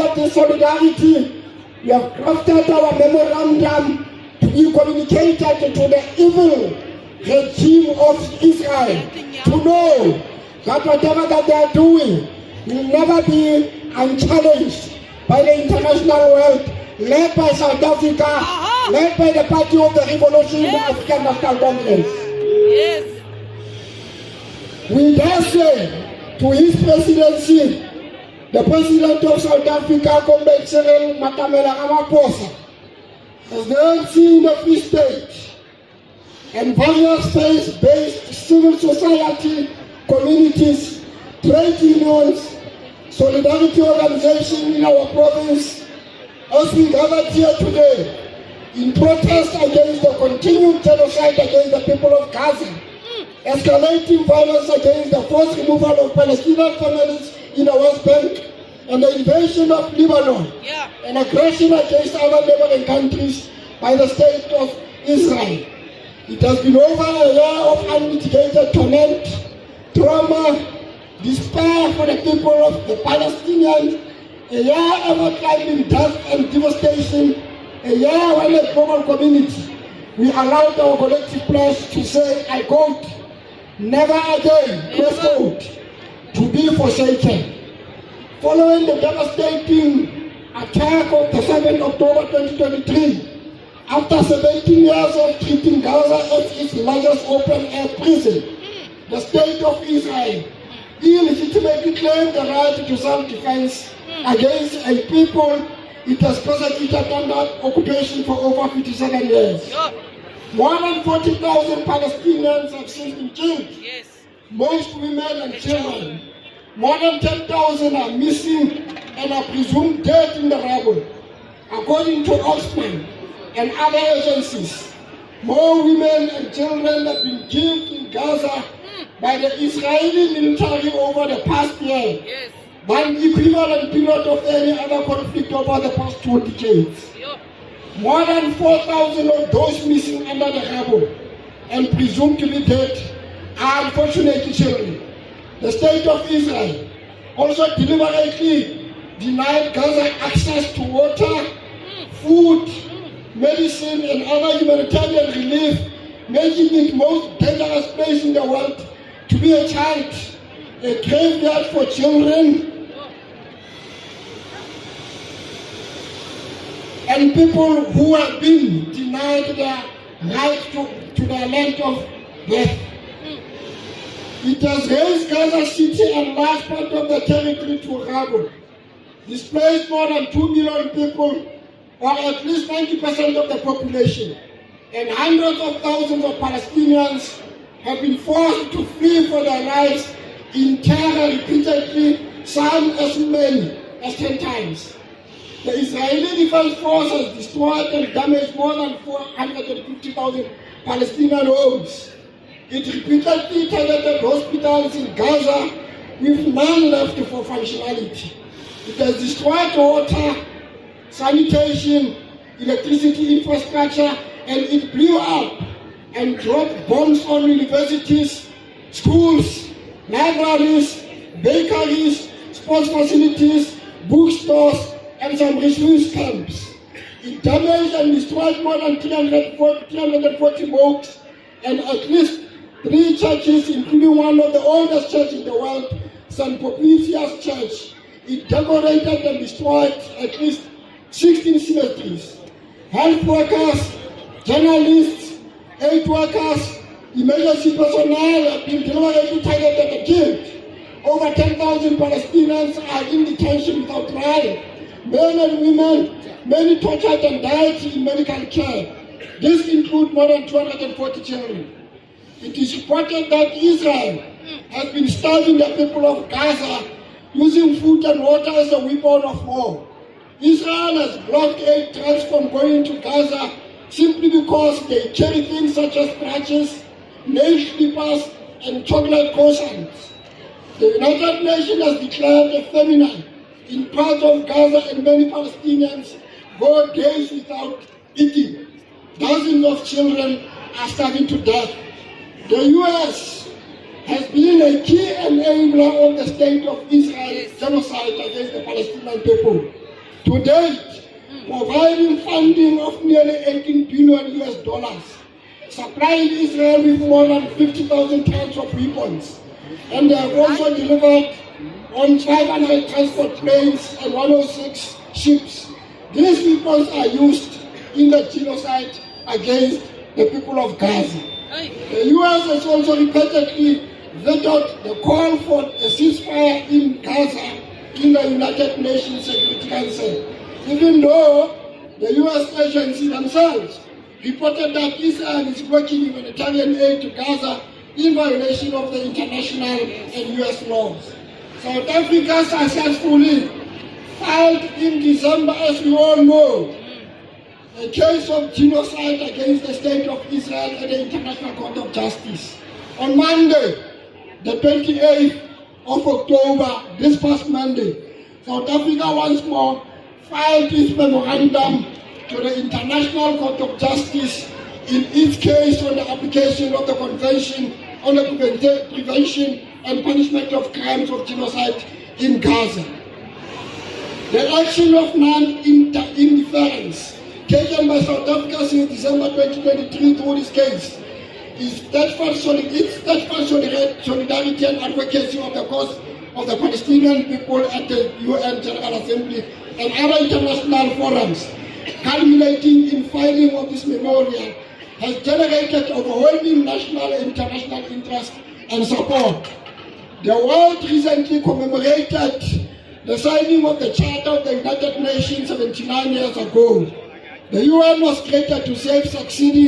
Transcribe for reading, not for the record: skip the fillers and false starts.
of this solidarity, we have crafted our memorandum to be communicated to the evil regime of Israel to know that whatever that they are doing will never be unchallenged by the international world, led by South Africa, led by the Party of the Revolution, the African National Congress. Yes. We dare say to his presidency, the President of South Africa, Comrade Cyril Matamela Ramaphosa, as the ANC in the Free State, and various faith-based civil society communities, trade unions, solidarity organizations in our province, as we gathered here today in protest against the continued genocide against the people of Gaza, escalating violence against the forced removal of Palestinian families in the West Bank, and the invasion of Lebanon, and aggression against other neighboring countries by the state of Israel. It has been over a year of unmitigated torment, trauma, despair for the people of the Palestinians, a year ever climbing death and devastation, a year when the global community, we allowed our collective pledge to say, I quote, never again, close quote, to be forsaken. Following the devastating attack of the 7th October 2023, after 17 years of treating Gaza as its largest open-air prison, the state of Israel illegitimately claimed the right to self-defense against a people it has persecuted under occupation for over 57 years. More than 40,000 Palestinians have since been killed, most women and children. More than 10,000 are missing and are presumed dead in the rubble. According to Oxfam and other agencies, more women and children have been killed in Gaza by the Israeli military over the past year than the equivalent period of any other conflict over the past 2 decades. More than 4,000 of those missing under the rubble and presumed to be dead are unfortunately children. The state of Israel also deliberately denied Gaza access to water, food, medicine, and other humanitarian relief, making it the most dangerous place in the world to be a child, a graveyard for children, and people who have been denied their right to their land of death. It has raised Gaza City and large part of the territory to rubble, displaced more than 2 million people, or at least 90% of the population, and hundreds of thousands of Palestinians have been forced to flee for their lives in terror repeatedly, some as many as 10 times. The Israeli Defense Force has destroyed and damaged more than 450,000 Palestinian homes. It repeatedly targeted hospitals in Gaza with none left for functionality. It has destroyed water, sanitation, electricity infrastructure, and it blew up and dropped bombs on universities, schools, libraries, bakeries, sports facilities, bookstores, and some refugee camps. It damaged and destroyed more than 340 mosques and at least 3 churches, including one of the oldest churches in the world, St. Paul's Church. It decorated and destroyed at least 16 cemeteries. Health workers, journalists, aid workers, emergency personnel have been deliberately targeted and killed. Over 10,000 Palestinians are in detention without trial. Men and women, many tortured and died in medical care. This includes more than 240 children. It is reported that Israel has been starving the people of Gaza using food and water as a weapon of war. Israel has blocked aid trucks from going to Gaza simply because they carry things such as crutches, nail clippers, and chocolate croissants. The United Nations has declared a famine in parts of Gaza, and many Palestinians go days without eating. Dozens of children are starving to death. The U.S. has been a key enabler of the state of Israel's genocide against the Palestinian people. To date, providing funding of nearly $18 billion US, supplying Israel with more than 50,000 tons of weapons, and they have also delivered on 500 transport planes and 106 ships. These weapons are used in the genocide against the people of Gaza. The US has also repeatedly vetoed the call for a ceasefire in Gaza in the United Nations Security Council, even though the US agency themselves reported that Israel is blocking humanitarian aid to Gaza in violation of the international and US laws. South Africa successfully filed in December, as we all know, a case of genocide against the state of Israel at the International Court of Justice. On Monday, the 28th of October, this past Monday, South Africa once more filed its memorandum to the International Court of Justice in its case on the application of the Convention on the Prevention and Punishment of Crimes of Genocide in Gaza. The action of non-interference taken by South Africa since December 2023 through this case is steadfast solidarity and advocacy of the cause of the Palestinian people at the UN General Assembly and other international forums, culminating in filing of this memorial, has generated overwhelming national and international interest and support. The world recently commemorated the signing of the Charter of the United Nations 79 years ago. The UN was created to save succeeding